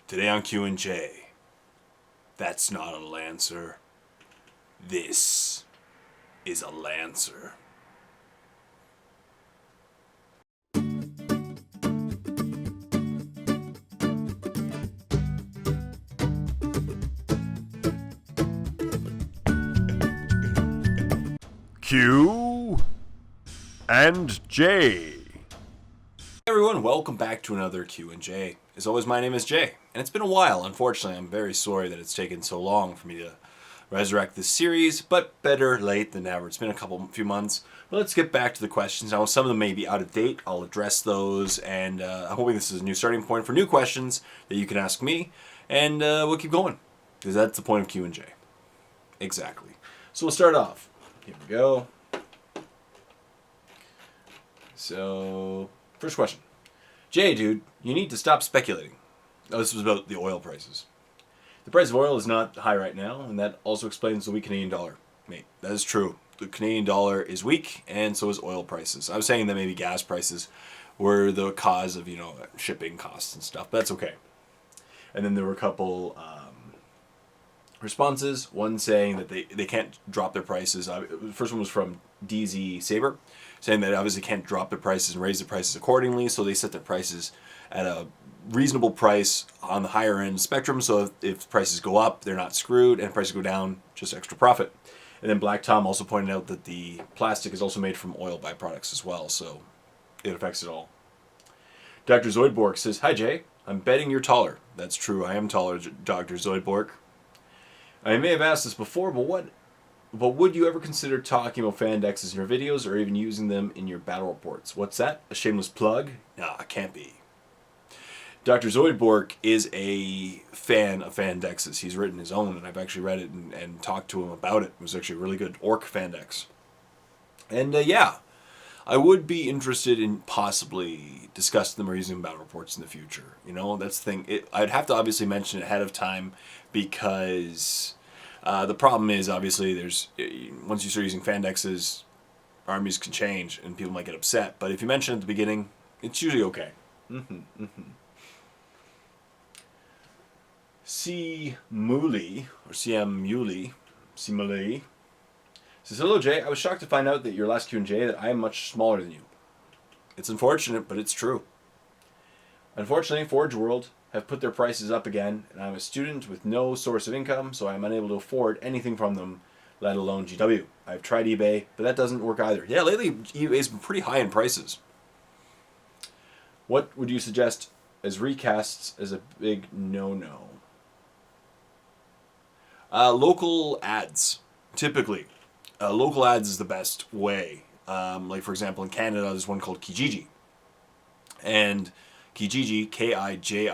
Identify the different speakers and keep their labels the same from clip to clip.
Speaker 1: Today on Q&J, that's not a Lancer. This is a Lancer.
Speaker 2: Q and J.
Speaker 1: Hey everyone, welcome back to another Q&J. As always, my name is Jay, and it's been a while. Unfortunately, I'm very sorry that it's taken so long for me to resurrect this series, but better late than never. It's been a few months. But let's get back to the questions. Now, some of them may be out of date. I'll address those, and I'm hoping this is a new starting point for new questions that you can ask me, and we'll keep going, because that's the point of Q&J. Exactly. So we'll start off. Here we go. So, first question. Jay, dude, you need to stop speculating. Oh, this was about the oil prices. The price of oil is not high right now, and that also explains the weak Canadian dollar. Mate, that is true. The Canadian dollar is weak, and so is oil prices. I was saying that maybe gas prices were the cause of, shipping costs and stuff, but that's okay. And then there were a couple responses. One saying that they can't drop their prices. The first one was from DZ Saber, saying that obviously can't drop their prices and raise the prices accordingly, so they set their prices at a reasonable price on the higher end spectrum, so if prices go up, they're not screwed, and if prices go down, just extra profit. And then Black Tom also pointed out that the plastic is also made from oil byproducts as well, so it affects it all. Dr. Zoidborg says, "Hi Jay, I'm betting you're taller." That's true, I am taller, Dr. Zoidborg. I may have asked this before, but would you ever consider talking about fan dexes in your videos or even using them in your battle reports? What's that? A shameless plug? Nah, it can't be. Dr. Zoidborg is a fan of fan dexes. He's written his own, and I've actually read it and talked to him about it. It was actually a really good orc fan dex. And yeah, I would be interested in possibly discussing them or using battle reports in the future. That's the thing. I'd have to obviously mention it ahead of time because the problem is obviously once you start using fan dexes, armies can change and people might get upset. But if you mention it at the beginning, it's usually okay. C. Mooley, or CM Muley, C. Mooley, says, "Hello Jay, I was shocked to find out that your last Q&J that I am much smaller than you. It's unfortunate, but it's true. Unfortunately, Forge World have put their prices up again, and I'm a student with no source of income, so I'm unable to afford anything from them, let alone GW. I've tried eBay, but that doesn't work either." Yeah, lately eBay's been pretty high in prices. "What would you suggest as recasts as a big no-no?" Local ads, typically. Local ads is the best way. Like, for example, in Canada, there's one called Kijiji. And Kijiji, Kijijiji,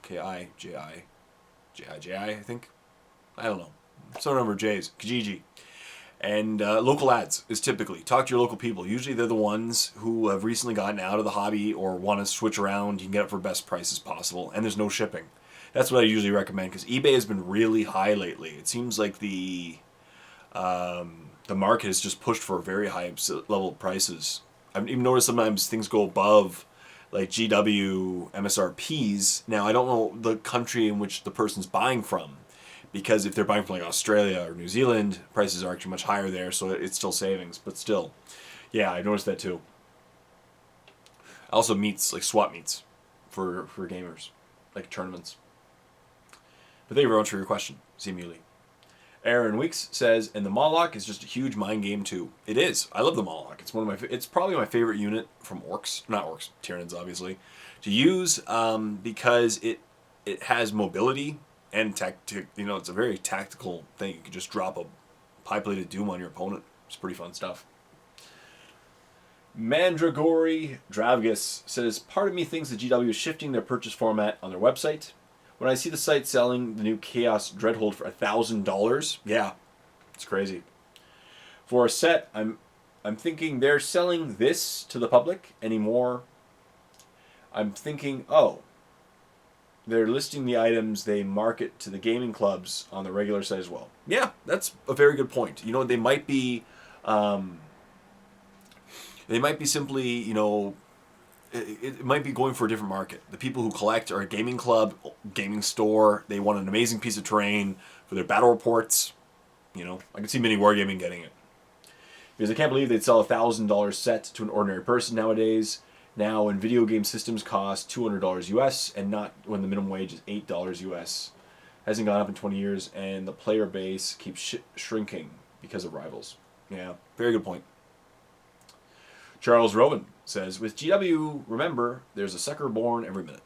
Speaker 1: Kijiji, I think. I don't know. Some number of J's. Kijiji. And local ads is typically, talk to your local people. Usually they're the ones who have recently gotten out of the hobby or want to switch around. You can get it for best prices possible, and there's no shipping. That's what I usually recommend, because eBay has been really high lately. It seems like the market has just pushed for very high level prices. I've even noticed sometimes things go above like GW MSRPs. Now, I don't know the country in which the person's buying from, because if they're buying from like Australia or New Zealand, prices are actually much higher there, so it's still savings. But still, yeah, I noticed that too. Also meets, like swap meets for gamers, like tournaments. But thank you very much for your question, C. Muley. Aaron Weeks says, "And the Moloch is just a huge mind game too." It is. I love the Moloch. It's probably my favorite unit from Tyranids obviously, to use because it has mobility and it's a very tactical thing. You can just drop a pie-plated Doom on your opponent. It's pretty fun stuff. Mandragory Dravgus says, "Part of me thinks the GW is shifting their purchase format on their website. When I see the site selling the new Chaos Dreadhold for $1,000, yeah, it's crazy. For a set, I'm thinking they're selling this to the public anymore. I'm thinking, they're listing the items they market to the gaming clubs on the regular site as well." Yeah, that's a very good point. They might be simply, it might be going for a different market. The people who collect are a gaming club, gaming store. They want an amazing piece of terrain for their battle reports. You know, I can see Mini Wargaming getting it. Because I can't believe they'd sell a $1,000 set to an ordinary person nowadays. Now, when video game systems cost $200 US, and not when the minimum wage is $8 US, hasn't gone up in 20 years, and the player base keeps shrinking because of rivals. Yeah, very good point. Charles Rowan says, with GW, remember, there's a sucker born every minute.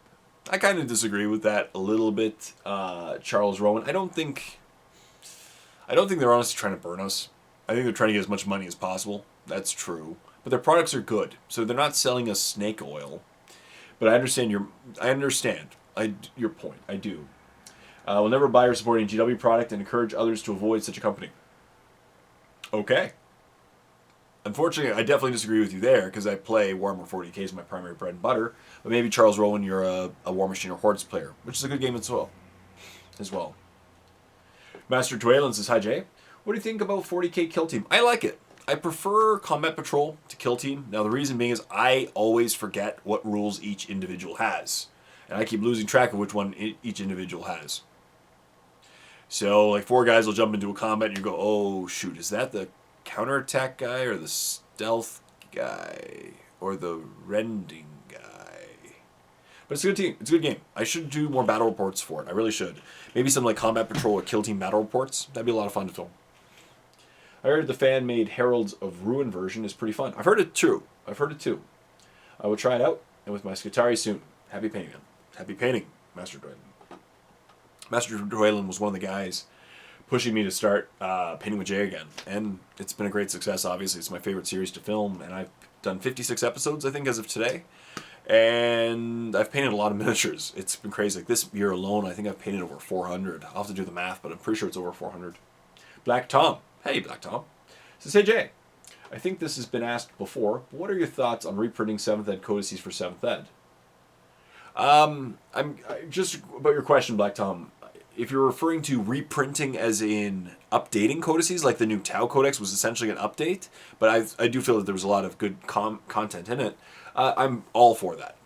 Speaker 1: I kind of disagree with that a little bit, Charles Rowan. I don't think they're honestly trying to burn us. I think they're trying to get as much money as possible. That's true. But their products are good, so they're not selling us snake oil. But I understand your point. I do. Will never buy or support any GW product and encourage others to avoid such a company. Okay. Unfortunately, I definitely disagree with you there, because I play Warhammer 40k as my primary bread and butter. But maybe, Charles Rowan, you're a War Machine or Hordes player, which is a good game as well. Master Dwaylen says, hi Jay. What do you think about 40k Kill Team? I like it. I prefer Combat Patrol to Kill Team. Now, the reason being is I always forget what rules each individual has. And I keep losing track of which one each individual has. So, like, 4 guys will jump into a combat and you go, oh, shoot, is that the counterattack guy or the stealth guy or the rending guy? But it's a good team. It's a good game. I should do more battle reports for it. I really should. Maybe some, like, Combat Patrol or Kill Team battle reports. That'd be a lot of fun to film. I heard the fan-made Heralds of Ruin version is pretty fun. I've heard it too. I will try it out, and with my Skitarii soon. Happy painting, man. Happy painting, Master Dwaylen. Master Dwaylen was one of the guys pushing me to start painting with Jay again. And it's been a great success, obviously. It's my favorite series to film, and I've done 56 episodes, I think, as of today. And I've painted a lot of miniatures. It's been crazy. Like, this year alone, I think I've painted over 400. I'll have to do the math, but I'm pretty sure it's over 400. Black Tom. Hey, Black Tom. Says, hey, Jay. I think this has been asked before, but what are your thoughts on reprinting 7th Ed codices for 7th Ed? Just about your question, Black Tom. If you're referring to reprinting as in updating codices, like the new Tau Codex was essentially an update, but I do feel that there was a lot of good content in it, I'm all for that.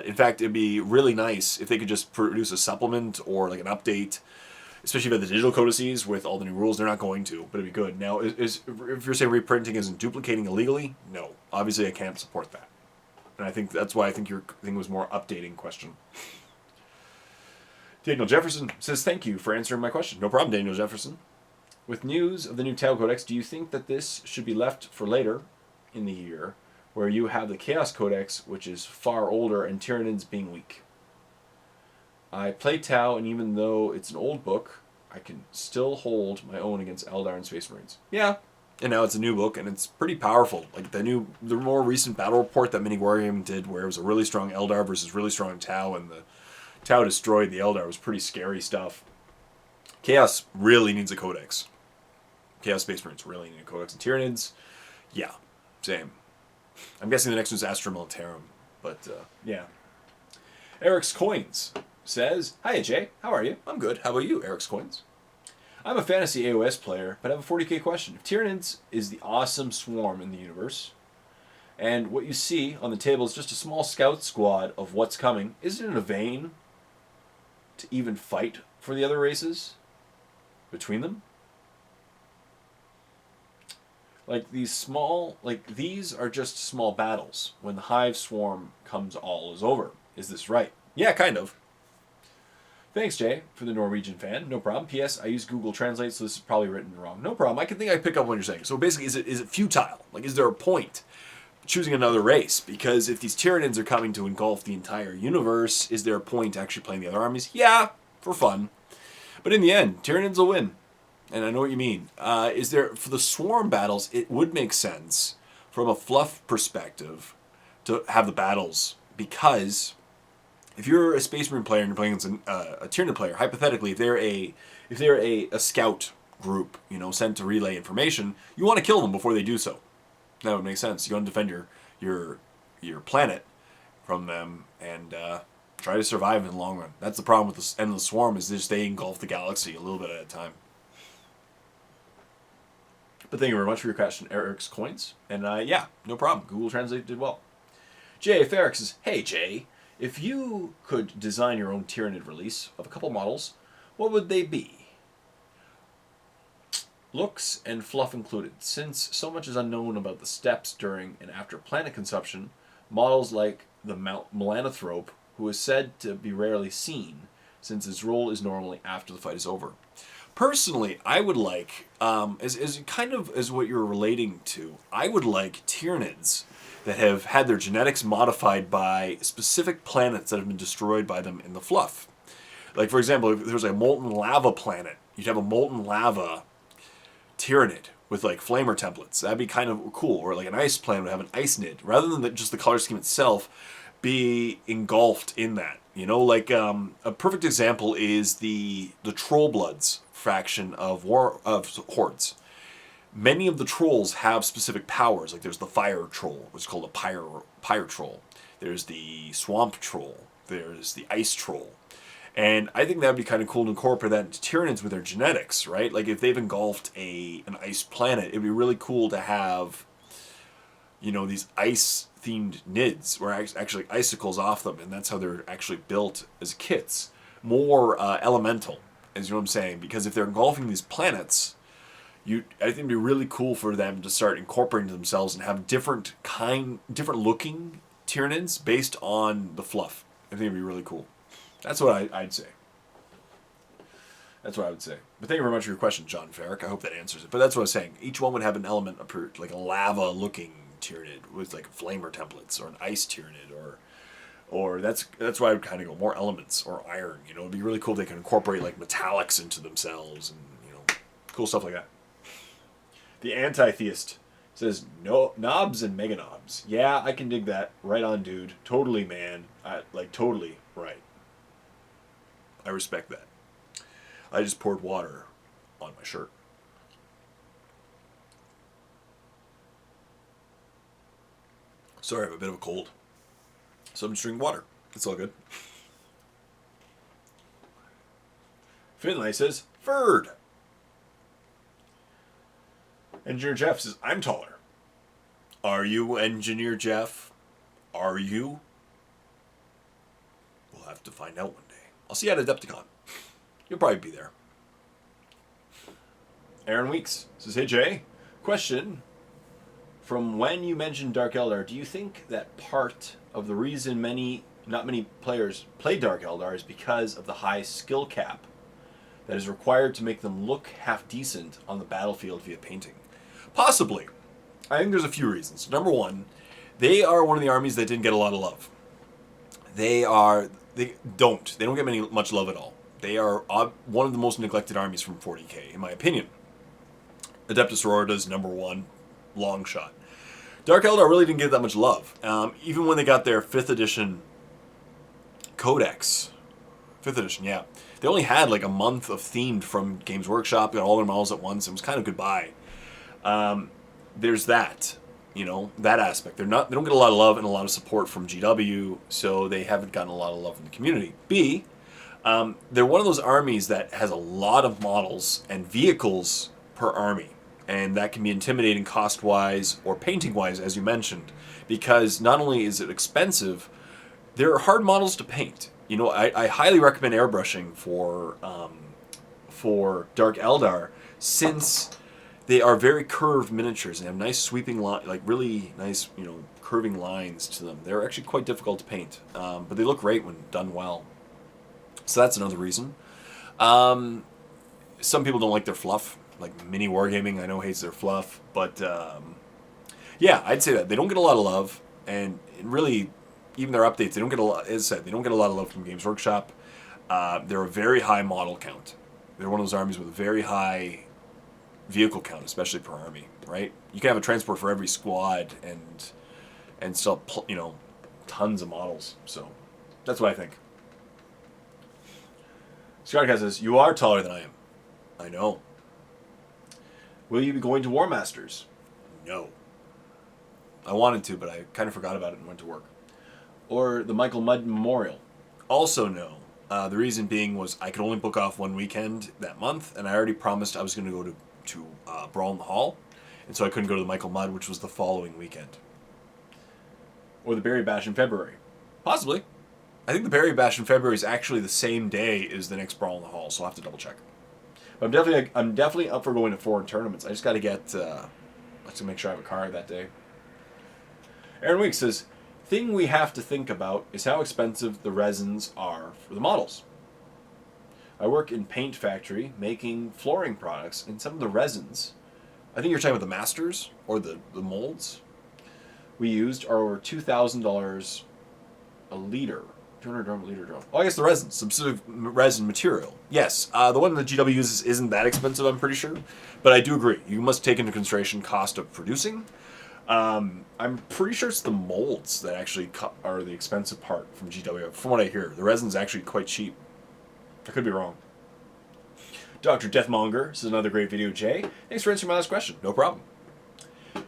Speaker 1: In fact, it'd be really nice if they could just produce a supplement or like an update, especially about the digital codices with all the new rules. They're not going to, but it'd be good. Now, if you're saying reprinting isn't duplicating illegally, no. Obviously, I can't support that. And I think that's why I think your thing was more updating question. Daniel Jefferson says, thank you for answering my question. No problem, Daniel Jefferson. With news of the new Tau Codex, do you think that this should be left for later in the year, where you have the Chaos Codex, which is far older, and Tyranids being weak? I play Tau, and even though it's an old book, I can still hold my own against Eldar and Space Marines. Yeah, and now it's a new book, and it's pretty powerful. Like the more recent battle report that Mini Wargaming did, where it was a really strong Eldar versus really strong Tau, and the Tau destroyed the Eldar, was pretty scary stuff. Chaos really needs a Codex. Chaos Space Marines really need a Codex. And Tyranids, yeah, same. I'm guessing the next one's Astra Militarum, but yeah. Eric's Coins says, hi Jay, how are you? I'm good. How about you, Eric's Coins? I'm a fantasy AOS player, but I have a 40k question. If Tyranids is the awesome swarm in the universe, and what you see on the table is just a small scout squad of what's coming, isn't it a vain to even fight for the other races between them? Like these are just small battles. When the hive swarm comes, all is over. Is this right? Yeah, kind of. Thanks, Jay, for the Norwegian fan. No problem. P.S. I use Google Translate, so this is probably written wrong. No problem. I pick up what you're saying. So basically, is it futile? Like, is there a point choosing another race? Because if these Tyranids are coming to engulf the entire universe, is there a point actually playing the other armies? Yeah, for fun. But in the end, Tyranids will win. And I know what you mean. Is there, for the swarm battles, it would make sense from a fluff perspective to have the battles, because if you're a Space Marine player and you're playing against a Tyranid player, hypothetically, if they're a scout group, sent to relay information, you want to kill them before they do so. That would make sense. You want to defend your planet from them and try to survive in the long run. That's the problem with the endless swarm, is just they engulf the galaxy a little bit at a time. But thank you very much for your question, Eric's Coins. And yeah, no problem. Google Translate did well. Jay Ferrick says, "Hey Jay, if you could design your own Tyranid release of a couple models, what would they be? Looks and fluff included. Since so much is unknown about the steps during and after planet consumption, models like the Melanthrope, who is said to be rarely seen, since his role is normally after the fight is over." Personally, I would like, as kind of as what you're relating to, I would like Tyranids that have had their genetics modified by specific planets that have been destroyed by them in the fluff. Like, for example, if there was a molten lava planet, you'd have a molten lava Tyranid with, like, flamer templates. That'd be kind of cool. Or, like, an ice planet would have an ice nid. Rather than just the color scheme itself be engulfed in that. You know, like, a perfect example is the Troll Bloods faction of Hordes. Many of the trolls have specific powers. Like there's the fire troll, which is called a pyre troll. There's the swamp troll. There's the ice troll. And I think that would be kind of cool to incorporate that into Tyranids with their genetics, right? Like if they've engulfed an ice planet, it'd be really cool to have, you know, these ice-themed nids where actually icicles off them, and that's how they're actually built as kits. More elemental. Is, you know what I'm saying? Because if they're engulfing these planets, I think it'd be really cool for them to start incorporating themselves and have different looking Tyranids based on the fluff. I think it'd be really cool. That's what I'd say. That's what I would say. But thank you very much for your question, John Ferrick. I hope that answers it. But that's what I was saying. Each one would have an element, like a lava-looking Tyranid with like flamer templates, or an ice Tyranid, or that's why I would kind of go more elements or iron. You know, it'd be really cool if they could incorporate like metallics into themselves and, you know, cool stuff like that. The Anti-Theist says, "No knobs and mega knobs." Yeah, I can dig that. Right on, dude. Totally, man. Totally right. I respect that. I just poured water on my shirt. Sorry, I have a bit of a cold. So I'm just drinking water. It's all good. Finlay says, "Ferd." Engineer Jeff says, "I'm taller." Are you, Engineer Jeff? Are you? We'll have to find out one day. I'll see you at Adepticon. You'll probably be there. Aaron Weeks says, "Hey Jay, question. From when you mentioned Dark Eldar, do you think that part of the reason not many players play Dark Eldar is because of the high skill cap that is required to make them look half decent on the battlefield via painting?" Possibly. I think there's a few reasons. Number one, they are one of the armies that didn't get a lot of love. They don't get much love at all. They are one of the most neglected armies from 40k, in my opinion. Adeptus Aurorita's number one, long shot. Dark Eldar really didn't get that much love. Even when they got their 5th edition Codex. 5th edition, yeah. They only had like a month of themed from Games Workshop, got all their models at once. It was kind of goodbye. There's that, you know, that aspect. They don't get a lot of love and a lot of support from GW, so they haven't gotten a lot of love from the community. B, they're one of those armies that has a lot of models and vehicles per army, and that can be intimidating cost-wise or painting-wise, as you mentioned, because not only is it expensive, they're hard models to paint. You know, I highly recommend airbrushing for Dark Eldar, since they are very curved miniatures and have nice sweeping like really nice, you know, curving lines to them. They're actually quite difficult to paint, but they look great when done well. So that's another reason. Some people don't like their fluff. Like Mini Wargaming, I know, hates their fluff, but yeah, I'd say that they don't get a lot of love, and really, even their updates, they don't get a lot. As I said, they don't get a lot of love from Games Workshop. They're a very high model count. They're one of those armies with a very high vehicle count, especially per army. Right? You can have a transport for every squad, and still, you know, tons of models. So that's what I think. Scarcat says, "You are taller than I am." I know. Will you be going to War Masters? No. I wanted to, but I kind of forgot about it and went to work. Or the Michael Mudd Memorial? Also no. The reason being was I could only book off one weekend that month, and I already promised I was going to go to Brawl in the Hall, and so I couldn't go to the Michael Mudd, which was the following weekend. or the Berry Bash in February? Possibly. I think the Berry Bash in February is actually the same day as the next Brawl in the Hall, so I'll have to double check. But I'm definitely up for going to foreign tournaments. I just got to get let's make sure I have a card that day. Aaron Weeks says, thing we have to think about is how expensive the resins are for the models. I work in paint factory making flooring products, and some of the resins, I think you're talking about the masters or the molds we used are over $2,000 a liter. 200 drum, liter drum. Oh, I guess the resin, specific resin material. Yes, the one that GW uses isn't that expensive, I'm pretty sure. But I do agree. You must take into consideration cost of producing. I'm pretty sure it's the molds that actually are the expensive part from GW. From what I hear, the resin's actually quite cheap. I could be wrong. Dr. Deathmonger, this is another great video, Jay. Thanks for answering my last question. No problem.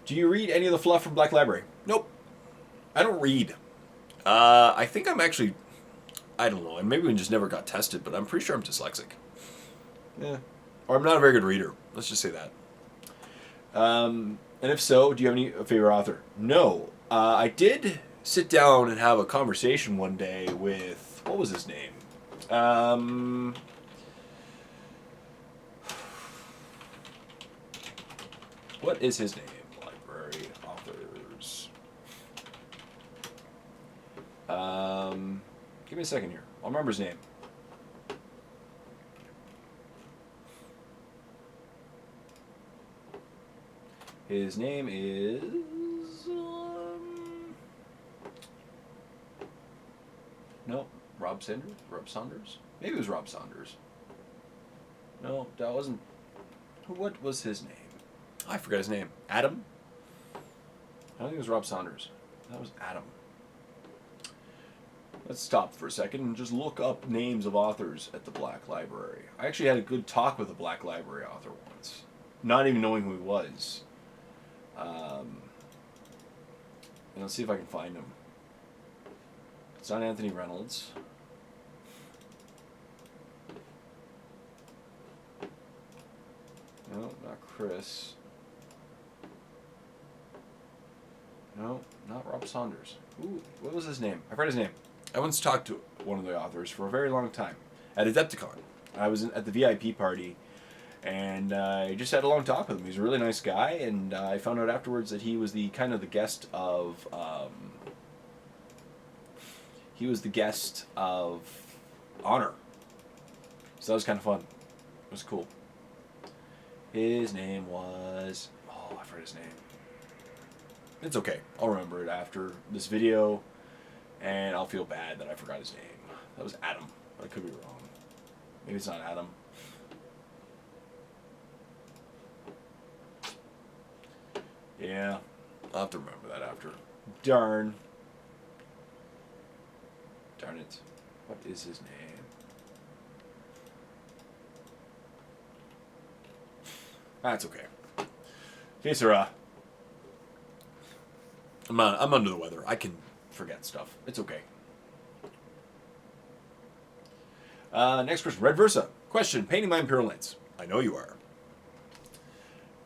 Speaker 1: Do you read any of the fluff from Black Library? Nope. I don't read. I think I'm actually, I don't know, and maybe we just never got tested, but I'm pretty sure I'm dyslexic. Yeah. Or I'm not a very good reader. Let's just say that. And if so, do you have any favorite author? No. I did sit down and have a conversation one day with, what was his name? What is his name? Library authors. Give me a second here. I'll remember his name. His name is... no, Rob Sanders? Rob Saunders? Maybe it was Rob Saunders. No, that wasn't... what was his name? I forgot his name. Adam? I don't think it was Rob Saunders. That was Adam. Let's stop for a second and just look up names of authors at the Black Library. I actually had a good talk with a Black Library author once, not even knowing who he was. And let's see if I can find him. It's not Anthony Reynolds. No, not Chris. No, not Rob Saunders. Ooh, what was his name? I forgot his name. I once talked to one of the authors for a very long time at Adepticon. I was at the VIP party, and I just had a long talk with him. He's a really nice guy, and I found out afterwards that he was the kind of the guest of honor. So that was kind of fun. It was cool. His name was... oh, I forgot his name. It's okay. I'll remember it after this video, and I'll feel bad that I forgot his name. That was Adam. I could be wrong. Maybe it's not Adam. Yeah, I'll have to remember that after. Darn. Darn it. What is his name? That's okay. Okay, sir. I'm under the weather. I can forget stuff. It's okay. Next question. Red Versa. Question. Painting my Imperial Knights. I know you are.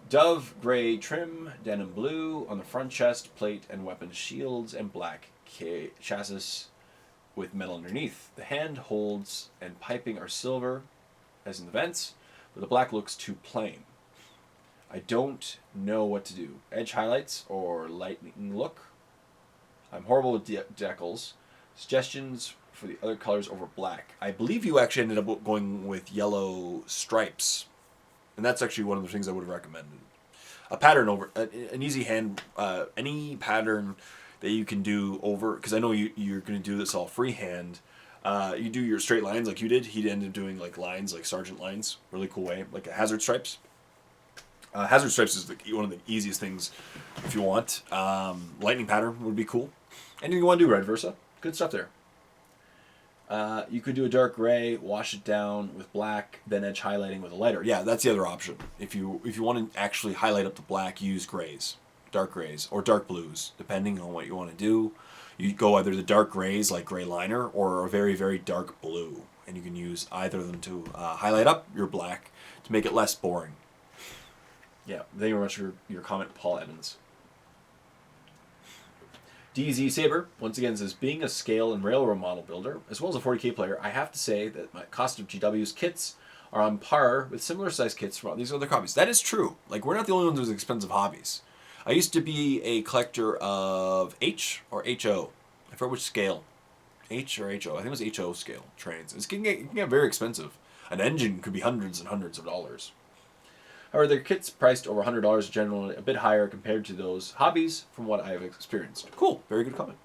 Speaker 1: Dove gray trim, denim blue on the front chest, plate and weapon shields, and black chassis with metal underneath. The hand holds and piping are silver, as in the vents, but the black looks too plain. I don't know what to do. Edge highlights or lightning look? I'm horrible with decals. Suggestions for the other colors over black. I believe you actually ended up going with yellow stripes. And that's actually one of the things I would have recommended. A pattern over, an easy hand, any pattern that you can do over, because I know you're going to do this all freehand. You do your straight lines like you did. He ended up doing like lines, like sergeant lines. Really cool way, like a hazard stripes. Hazard stripes is one of the easiest things if you want. Lightning pattern would be cool. Anything you want to do, Red Versa. Good stuff there. You could do a dark gray, wash it down with black, then edge highlighting with a lighter. Yeah, that's the other option. If you want to actually highlight up the black, use grays, dark grays, or dark blues, depending on what you want to do. You go either the dark grays, like gray liner, or a very, very dark blue. And you can use either of them to highlight up your black to make it less boring. Yeah, thank you very much for your comment, Paul Evans. DZ Saber, once again, says, being a scale and railroad model builder, as well as a 40k player, I have to say that my cost of GW's kits are on par with similar sized kits from all these other hobbies. That is true. Like, we're not the only ones with expensive hobbies. I used to be a collector of H or HO. I forget which scale. H or HO. I think it was HO scale trains. It can get very expensive. An engine could be hundreds and hundreds of dollars. However, their kits priced over $100 are generally a bit higher compared to those hobbies from what I have experienced. Cool. Very good comment.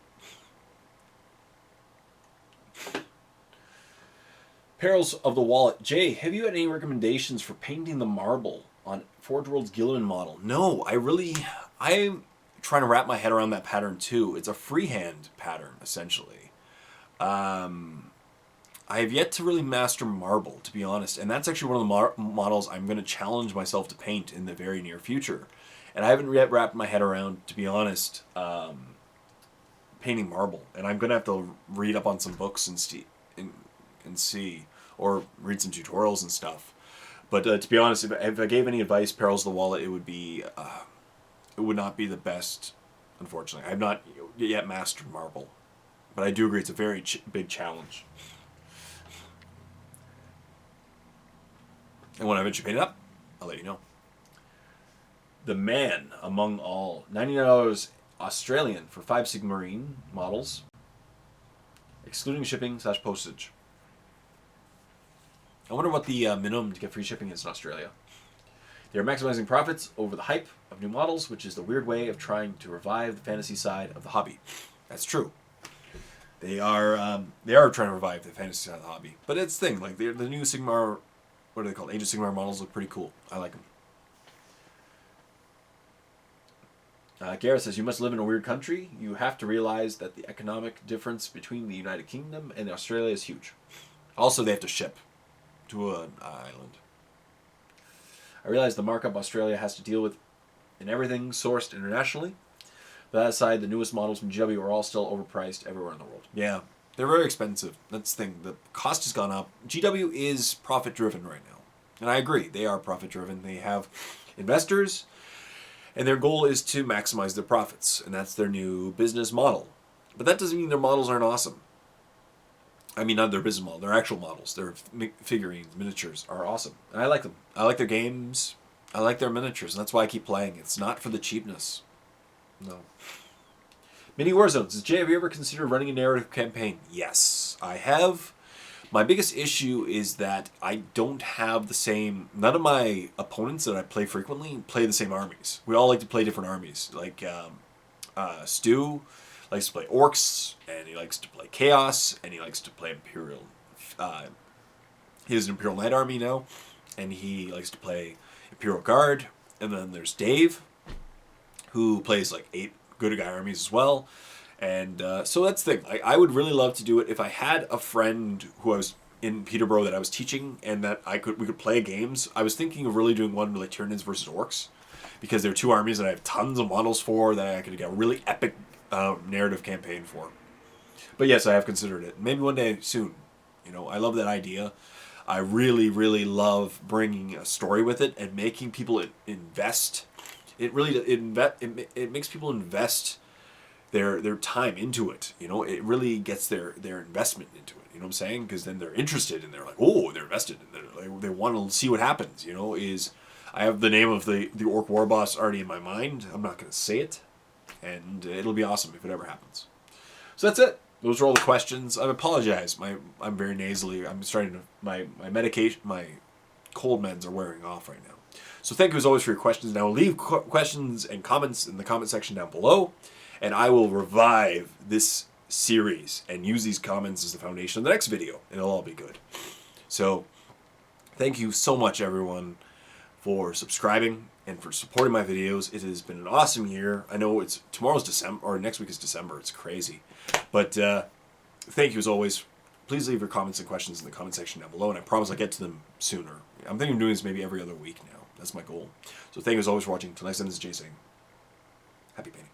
Speaker 1: Perils of the Wallet. Jay, have you had any recommendations for painting the marble on Forge World's Gilliman model? No, I'm trying to wrap my head around that pattern too. It's a freehand pattern, essentially. I have yet to really master marble, to be honest, and that's actually one of the models I'm going to challenge myself to paint in the very near future. And I haven't yet wrapped my head around, to be honest, painting marble. And I'm going to have to read up on some books and see, or read some tutorials and stuff. But to be honest, if I gave any advice, Perils of the Wallet, it would not be the best, unfortunately. I have not yet mastered marble. But I do agree it's a very big challenge. And when I eventually paint it up, I'll let you know. The Man Among All. $99 Australian for 5 Sigmarine models, excluding shipping / postage. I wonder what the minimum to get free shipping is in Australia. They are maximizing profits over the hype of new models, which is the weird way of trying to revive the fantasy side of the hobby. That's true. They are trying to revive the fantasy side of the hobby. But it's the thing, like the new Sigmar, what are they called? Age of Sigmar models look pretty cool. I like them. Gareth says, you must live in a weird country. You have to realize that the economic difference between the United Kingdom and Australia is huge. Also, they have to ship to an island. I realize the markup Australia has to deal with in everything sourced internationally. But that aside, the newest models from GW are all still overpriced everywhere in the world. Yeah, they're very expensive. That's the thing. The cost has gone up. GW is profit-driven right now. And I agree. They are profit-driven. They have investors, and their goal is to maximize their profits. And that's their new business model. But that doesn't mean their models aren't awesome. I mean, not their business model. Their actual models. Their figurines, miniatures are awesome. And I like them. I like their games. I like their miniatures. And that's why I keep playing. It's not for the cheapness. No. Mini Warzones. Says, Jay, have you ever considered running a narrative campaign? Yes, I have. My biggest issue is that I don't have the same... None of my opponents that I play frequently play the same armies. We all like to play different armies. Like, Stu likes to play Orcs, and he likes to play Chaos, and he likes to play Imperial. He has an Imperial Knight army now, and he likes to play Imperial Guard. And then there's Dave, who plays like 8 good guy armies as well. And so that's the thing. I would really love to do it if I had a friend who I was in Peterborough that I was teaching and that we could play games. I was thinking of really doing one like Tyranids versus Orcs, because they're 2 armies that I have tons of models for that I could get a really epic narrative campaign for. But yes, I have considered it. Maybe one day soon. You know, I love that idea. I really, really love bringing a story with it and making people invest. It really it makes people invest their time into it. You know, it really gets their investment into it. You know what I'm saying? Because then they're interested and they're like, oh, they're invested and they want to see what happens. You know, I have the name of the Orc War Boss already in my mind. I'm not going to say it, and it'll be awesome if it ever happens. So that's it. Those are all the questions. I apologize. I'm very nasally. I'm starting to my medication, my cold meds are wearing off right now. So thank you as always for your questions. Now leave questions and comments in the comment section down below, and I will revive this series and use these comments as the foundation of the next video, and it'll all be good. So thank you so much, everyone, for subscribing and for supporting my videos. It has been an awesome year. I know tomorrow's December, or next week is December. It's crazy. But thank you as always. Please leave your comments and questions in the comment section down below, and I promise I'll get to them sooner. I'm thinking of doing this maybe every other week now. That's my goal. So thank you as always for watching. Until next time, this is Jay saying, happy painting.